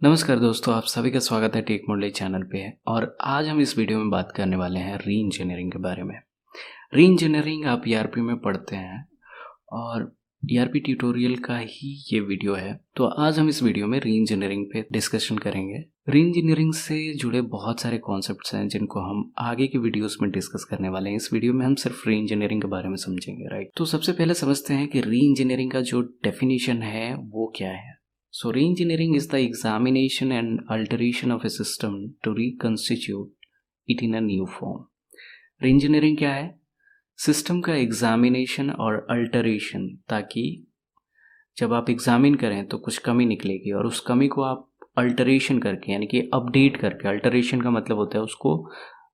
नमस्कार दोस्तों, आप सभी का स्वागत है टेक मोडली चैनल पे। और आज हम इस वीडियो में बात करने वाले हैं री इंजीनियरिंग के बारे में। री इंजीनियरिंग आप ईआरपी में पढ़ते हैं और ईआरपी ट्यूटोरियल का ही ये वीडियो है। तो आज हम इस वीडियो में री इंजीनियरिंग पे डिस्कशन करेंगे। री इंजीनियरिंग से जुड़े बहुत सारे कॉन्सेप्ट्स हैं जिनको हम आगे की वीडियोस में डिस्कस करने वाले हैं। इस वीडियो में हम सिर्फ री इंजीनियरिंग के बारे में समझेंगे, राइट। तो सबसे पहले समझते हैं कि री इंजीनियरिंग का जो डेफिनेशन है वो क्या है। So re-engineering is the examination and alteration of a system to reconstitute it in a new form. Re-engineering क्या है? सिस्टम का एग्जामिनेशन और अल्टरेशन, ताकि जब आप एग्जामिन करें तो कुछ कमी निकलेगी और उस कमी को आप अल्टरेशन करके यानी कि अपडेट करके, अल्टरेशन का मतलब होता है उसको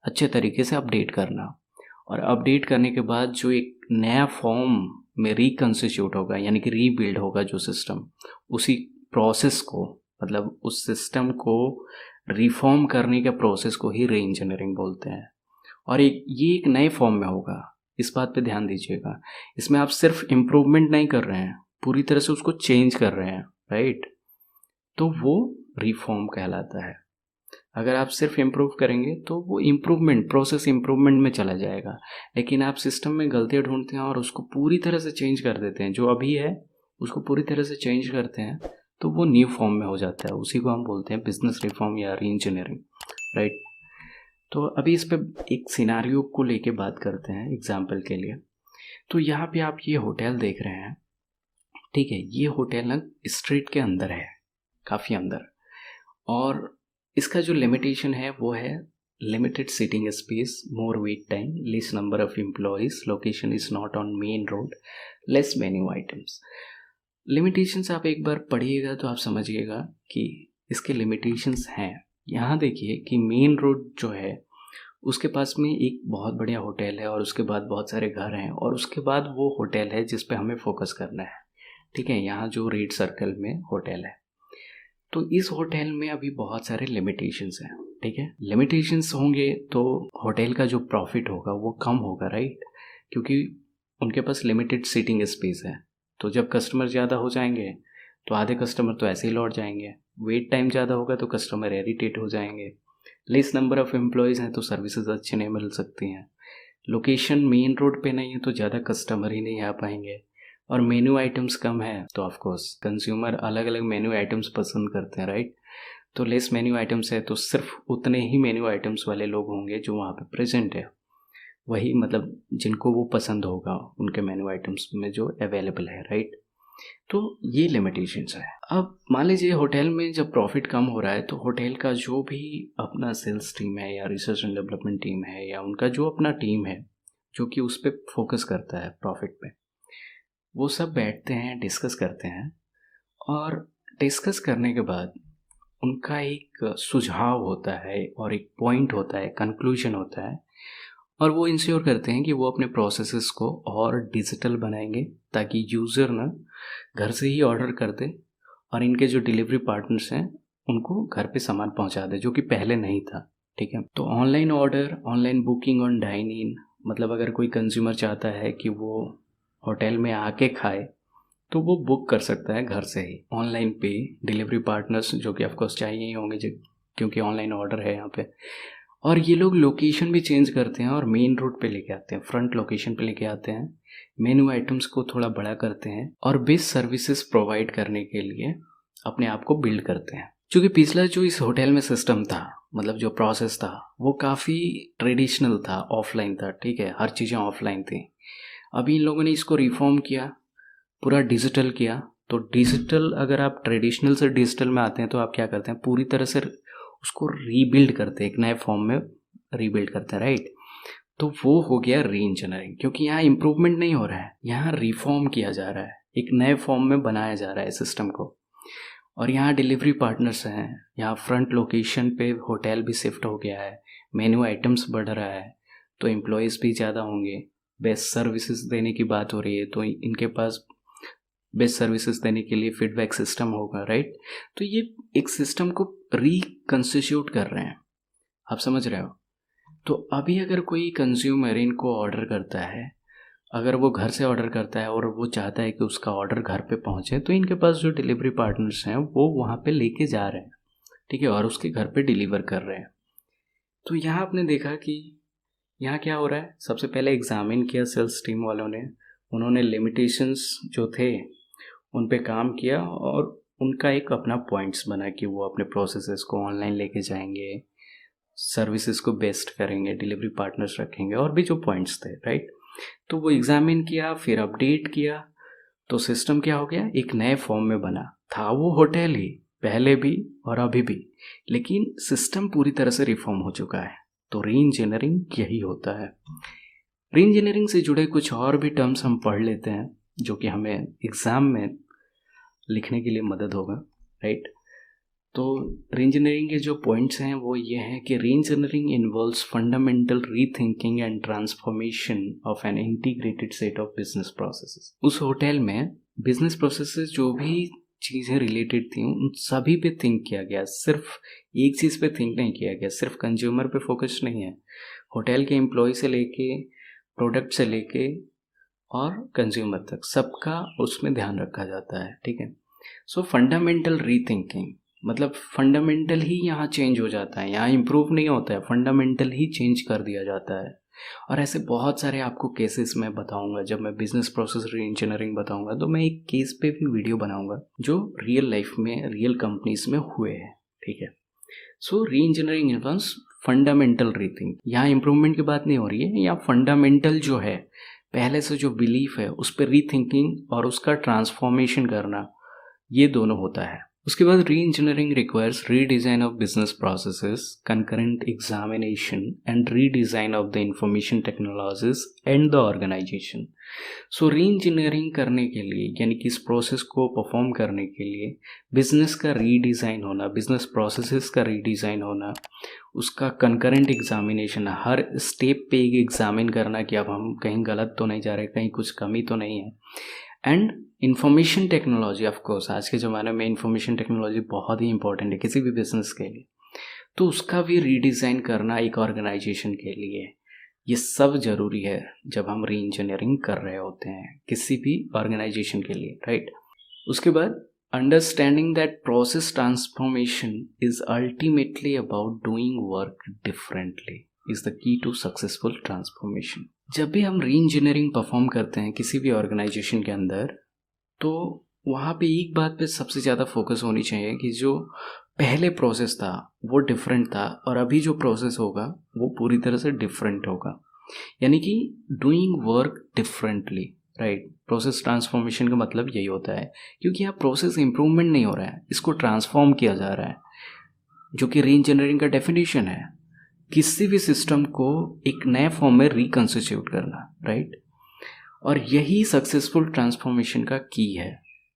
अच्छे तरीके से अपडेट करना, और अपडेट करने के बाद जो एक नया फॉर्म में रिकन्स्टिट्यूट होगा यानी कि रीबिल्ड होगा जो सिस्टम, उसी प्रोसेस को, मतलब उस सिस्टम को रिफॉर्म करने के प्रोसेस को ही री इंजीनियरिंग बोलते हैं। और ये एक नए फॉर्म में होगा, इस बात पे ध्यान दीजिएगा। इसमें आप सिर्फ इम्प्रूवमेंट नहीं कर रहे हैं, पूरी तरह से उसको चेंज कर रहे हैं, राइट। तो वो रिफॉर्म कहलाता है। अगर आप सिर्फ इम्प्रूव करेंगे तो वो इम्प्रूवमेंट, प्रोसेस इम्प्रूवमेंट में चला जाएगा। लेकिन आप सिस्टम में गलतियाँ ढूंढते हैं और उसको पूरी तरह से चेंज कर देते हैं, जो अभी है उसको पूरी तरह से चेंज करते हैं, तो वो न्यू फॉर्म में हो जाता है। उसी को हम बोलते हैं बिजनेस रिफॉर्म या री इंजीनियरिंग, राइट। तो अभी इस पे एक सिनारियो को लेके बात करते हैं एग्जाम्पल के लिए। तो यहाँ पे आप ये होटल देख रहे हैं, ठीक है। ये होटल ना स्ट्रीट के अंदर है, काफ़ी अंदर, और इसका जो लिमिटेशन है वो है limited seating space, more wait time, less number of employees, location is not on main road, less menu items. Limitations आप एक बार पढ़िएगा तो आप समझिएगा कि इसके लिमिटेशंस हैं। यहाँ देखिए कि मेन रोड जो है उसके पास में एक बहुत बढ़िया होटल है और उसके बाद बहुत सारे घर हैं, और उसके बाद वो होटल है जिस पे हमें फोकस करना है, ठीक है। यहाँ जो रेड सर्कल में होटल है, तो इस होटल में अभी बहुत सारे लिमिटेशंस हैं, ठीक है। लिमिटेशंस होंगे तो होटल का जो प्रॉफिट होगा वो कम होगा, राइट, क्योंकि उनके पास लिमिटेड सीटिंग स्पेस है। तो जब कस्टमर ज़्यादा हो जाएंगे तो आधे कस्टमर तो ऐसे ही लौट जाएंगे, वेट टाइम ज़्यादा होगा तो कस्टमर इरिटेट हो जाएंगे, लेस नंबर ऑफ़ एम्प्लॉयज़ हैं तो सर्विसेज अच्छी नहीं मिल सकती हैं, लोकेशन मेन रोड पे नहीं है तो ज़्यादा कस्टमर ही नहीं आ पाएंगे, और मेन्यू आइटम्स कम है तो ऑफकोर्स कंज्यूमर अलग अलग मेन्यू आइटम्स पसंद करते हैं, राइट। तो लेस मेन्यू आइटम्स है तो सिर्फ उतने ही मेन्यू आइटम्स वाले लोग होंगे जो वहाँ पे प्रेजेंट है, वही मतलब जिनको वो पसंद होगा उनके मेन्यू आइटम्स में जो अवेलेबल है, राइट। तो ये लिमिटेशंस है। अब मान लीजिए होटल में जब प्रॉफिट कम हो रहा है तो होटल का जो भी अपना सेल्स टीम है या रिसर्च एंड डेवलपमेंट टीम है या उनका जो अपना टीम है जो कि उस पर फोकस करता है प्रॉफिट पे, वो सब बैठते हैं, डिस्कस करते हैं, और डिस्कस करने के बाद उनका एक सुझाव होता है और एक पॉइंट होता है, कंक्लूजन होता है, और वो इंश्योर करते हैं कि वो अपने प्रोसेसेस को और डिजिटल बनाएंगे ताकि यूज़र ना घर से ही ऑर्डर कर दे और इनके जो डिलीवरी पार्टनर्स हैं उनको घर पे सामान पहुंचा दे, जो कि पहले नहीं था, ठीक है। तो online order, online booking on dine in, मतलब अगर कोई कंज्यूमर चाहता है कि वो होटल में आके खाए तो वो बुक कर सकता है घर से ही ऑनलाइन पे। डिलीवरी पार्टनर्स जो कि ऑफकोर्स चाहिए ही होंगे क्योंकि ऑनलाइन ऑर्डर है यहाँ पे, और ये लोग लोकेशन भी चेंज करते हैं और मेन रोड पे लेके आते हैं, फ्रंट लोकेशन पे लेके आते हैं, मेन्यू आइटम्स को थोड़ा बड़ा करते हैं और बेस्ट सर्विसेज प्रोवाइड करने के लिए अपने आप को बिल्ड करते हैं। क्योंकि पिछला जो इस होटल में सिस्टम था, मतलब जो प्रोसेस था, वो काफ़ी ट्रेडिशनल था, ऑफलाइन था, ठीक है, हर चीज़ें ऑफलाइन थी। अभी इन लोगों ने इसको रिफॉर्म किया, पूरा डिजिटल किया। तो डिजिटल, अगर आप ट्रेडिशनल से डिजिटल में आते हैं तो आप क्या करते हैं, पूरी तरह से उसको रीबिल्ड करते हैं, एक नए फॉर्म में रीबिल्ड करते हैं, राइट। तो वो हो गया री इंजीनियरिंग, क्योंकि यहाँ इम्प्रूवमेंट नहीं हो रहा है, यहाँ रिफॉर्म किया जा रहा है, एक नए फॉर्म में बनाया जा रहा है सिस्टम को। और यहाँ डिलीवरी पार्टनर्स हैं, यहाँ फ्रंट लोकेशन पे होटल भी शिफ्ट हो गया है, मेन्यू आइटम्स बढ़ रहा है, तो एम्प्लॉयज़ भी ज़्यादा होंगे, बेस्ट सर्विसेज देने की बात हो रही है तो इनके पास बेस्ट सर्विसेज देने के लिए फीडबैक सिस्टम होगा, राइट। तो ये एक सिस्टम को रिकंस्टिट्यूट कर रहे हैं, आप समझ रहे हो। तो अभी अगर कोई कंज्यूमर इनको ऑर्डर करता है, अगर वो घर से ऑर्डर करता है और वो चाहता है कि उसका ऑर्डर घर पे पहुंचे, तो इनके पास जो डिलीवरी पार्टनर्स हैं वो वहाँ पे लेके जा रहे हैं, ठीक है, और उसके घर पे डिलीवर कर रहे हैं। तो यहाँ आपने देखा कि यहाँ क्या हो रहा है, सबसे पहले एग्जामिन किया सेल्स टीम वालों ने, उन्होंने लिमिटेशंस जो थे उन पे काम किया और उनका एक अपना पॉइंट्स बना कि वो अपने प्रोसेसेस को ऑनलाइन लेके जाएंगे, सर्विसेज को बेस्ट करेंगे, डिलीवरी पार्टनर्स रखेंगे और भी जो पॉइंट्स थे, राइट। तो वो एग्जामिन किया, फिर अपडेट किया, तो सिस्टम क्या हो गया, एक नए फॉर्म में बना। था वो होटल ही पहले भी और अभी भी, लेकिन सिस्टम पूरी तरह से रिफॉर्म हो चुका है। तो री इंजीनियरिंग यही होता है। री इंजीनियरिंग से जुड़े कुछ और भी टर्म्स हम पढ़ लेते हैं जो कि हमें एग्ज़ाम में लिखने के लिए मदद होगा, राइट। तो री इंजीनियरिंग के जो पॉइंट्स हैं वो ये हैं कि reengineering involves fundamental rethinking and transformation of an integrated set of business processes. उस होटल में बिजनेस प्रोसेसेस जो भी चीज़ें रिलेटेड थी उन सभी पे थिंक किया गया, सिर्फ एक चीज़ पे थिंक नहीं किया गया, सिर्फ कंज्यूमर पे फोकस नहीं है। होटल के एम्प्लॉय से लेके, प्रोडक्ट से लेके और कंज्यूमर तक सबका उसमें ध्यान रखा जाता है, ठीक है। सो फंडामेंटल रीथिंकिंग मतलब फंडामेंटल ही यहाँ चेंज हो जाता है, यहाँ इम्प्रूव नहीं होता है, फंडामेंटल ही चेंज कर दिया जाता है। और ऐसे बहुत सारे आपको केसेस मैं बताऊंगा। जब मैं बिजनेस प्रोसेस री इंजीनियरिंग बताऊंगा तो मैं एक केस पे भी वीडियो बनाऊंगा जो रियल लाइफ में रियल कंपनीज में हुए हैं, ठीक है। So reengineering involves fundamental rethink. यहाँ इम्प्रूवमेंट की बात नहीं हो रही है, यहाँ फंडामेंटल जो है, पहले से जो बिलीफ है उस पर रीथिंकिंग और उसका ट्रांसफॉर्मेशन करना, ये दोनों होता है। उसके बाद reengineering requires redesign of business processes, concurrent examination and redesign of the information technologies and the organisation. So reengineering करने के लिए यानी कि इस प्रोसेस को परफॉर्म करने के लिए बिजनेस का रीडिज़ाइन होना, बिजनेस प्रोसेसेस का रीडिज़ाइन होना, उसका कंकरेंट एग्जामिनेशन, हर स्टेप पे एक एग्जामिन करना कि अब हम कहीं गलत तो नहीं जा रहे, कहीं कुछ कमी तो नहीं है। And information technology, of course आज के ज़माने में इंफॉर्मेशन टेक्नोलॉजी बहुत ही इंपॉर्टेंट है किसी भी बिजनेस के लिए, तो उसका भी रीडिज़ाइन करना एक ऑर्गेनाइजेशन के लिए, ये सब ज़रूरी है जब हम री इंजीनियरिंग कर रहे होते हैं किसी भी ऑर्गेनाइजेशन के लिए, राइट। उसके बाद understanding that process transformation is ultimately about doing work differently is the key to successful transformation. जब भी हम री इंजीनियरिंग परफॉर्म करते हैं किसी भी ऑर्गेनाइजेशन के अंदर, तो वहाँ पे एक बात पे सबसे ज़्यादा फोकस होनी चाहिए कि जो पहले प्रोसेस था वो डिफरेंट था और अभी जो प्रोसेस होगा वो पूरी तरह से डिफरेंट होगा, यानी कि doing work differently, right. Process transformation का मतलब यही होता है, क्योंकि यहाँ प्रोसेस इंप्रूवमेंट नहीं हो रहा है, इसको ट्रांसफॉर्म किया जा रहा है, जो कि री इंजीनियरिंग का डेफिनेशन है, किसी भी सिस्टम को एक नए फॉर्म में रिकंस्टिट्यूट करना, राइट। और यही सक्सेसफुल ट्रांसफॉर्मेशन का की है।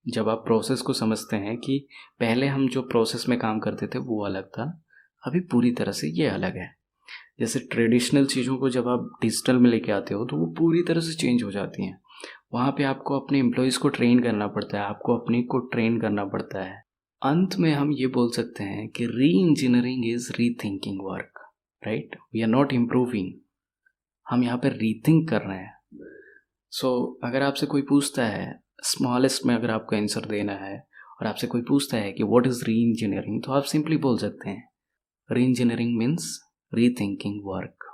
जब आप प्रोसेस को समझते हैं कि पहले हम जो प्रोसेस में काम करते थे वो अलग था, अभी पूरी तरह से ये अलग है। जैसे ट्रेडिशनल चीज़ों को जब आप डिजिटल में लेके आते हो तो वो पूरी तरह से चेंज हो जाती हैं। वहाँ पे आपको अपने एम्प्लॉयज़ को ट्रेन करना पड़ता है, आपको अपने को ट्रेन करना पड़ता है। अंत में हम ये बोल सकते हैं कि reengineering is rethinking work, right. We are not improving, हम यहाँ पर रीथिंक कर रहे हैं। सो अगर आपसे कोई पूछता है, स्मॉलेस्ट में अगर आपको आंसर देना है और आपसे कोई पूछता है कि व्हाट इज़ री इंजीनियरिंग, तो आप सिंपली बोल सकते हैं री इंजीनियरिंग मीन्स री थिंकिंग वर्क,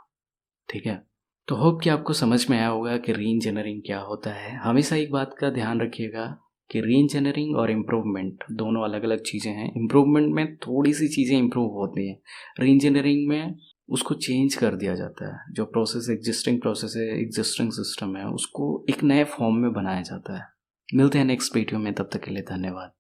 ठीक है। तो होप कि आपको समझ में आया होगा कि री इंजीनियरिंग क्या होता है। हमेशा एक बात का ध्यान रखिएगा कि री इंजीनियरिंग और इम्प्रूवमेंट दोनों अलग अलग चीज़ें हैं। इम्प्रूवमेंट में थोड़ी सी चीज़ें इम्प्रूव होती हैं, री इंजीनियरिंग में उसको चेंज कर दिया जाता है। जो प्रोसेस एग्जिस्टिंग प्रोसेस है, एग्जिस्टिंग सिस्टम है, उसको एक नए फॉर्म में बनाया जाता है। मिलते हैं नेक्स्ट वीडियो में, तब तक के लिए धन्यवाद।